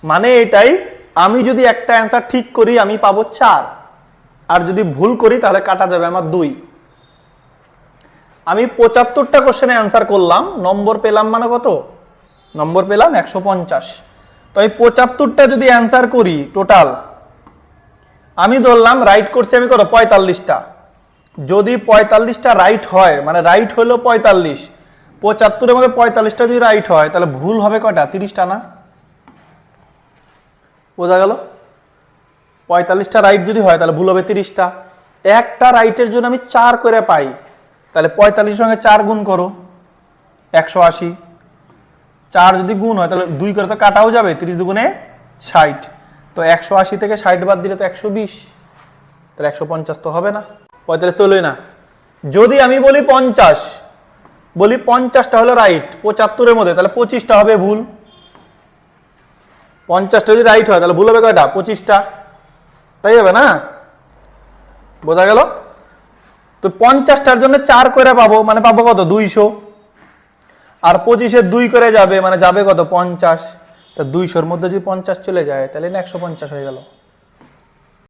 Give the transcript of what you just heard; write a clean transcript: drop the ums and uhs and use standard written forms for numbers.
মানে এটাই, আমি যদি একটা অ্যান্সার ঠিক করি আমি পাবো 4, আর যদি ভুল করি তাহলে কাটা যাবে আমার 2। আমি 75টা কোশ্চেনে অ্যান্সার করলাম, নম্বর পেলাম মানে কত? নম্বর পেলাম 150। তো এই 75টা যদি অ্যান্সার করি টোটাল, আমি ধরলাম রাইট করছি আমি কত 45টা। যদি 45টা রাইট হয়, মানে রাইট হলো 45, 75-এর মধ্যে 45টা যদি রাইট হয় তাহলে ভুল হবে কয়টা? 30টা না? বোঝা গেল? 45টা রাইট যদি হয় তাহলে ভুল হবে 30টা। একটা রাইটের জন্য আমি 4 করে পাই, তাহলে 45 সঙ্গে 4 গুণ করো, 180। 4 যদি গুণ হয় তাহলে 2 করে তো কাটাও যাবে, 30 দুগুণে 60। তো 180 থেকে 60 বাদ দিলে তো 120, তাহলে 150 তো হবে না, 45 তো হলোই না। যদি আমি বলি 50, বলি 50টা হলো রাইট 75-এর মধ্যে, তাহলে 25টা হবে ভুল। 50টা যদি রাইট হয় তাহলে ভুল হবে কয়টা? 25টা, তাই হবে না? বোঝা গেল? তো 50টার জন্য 4 করে পাবো, মানে পাবো কত? 200। আর 25-এ 2 করে যাবে, মানে যাবে কত? 50। তা 200-র মধ্যে যদি 50 চলে যায় তাহলে 150 হয়ে গেল।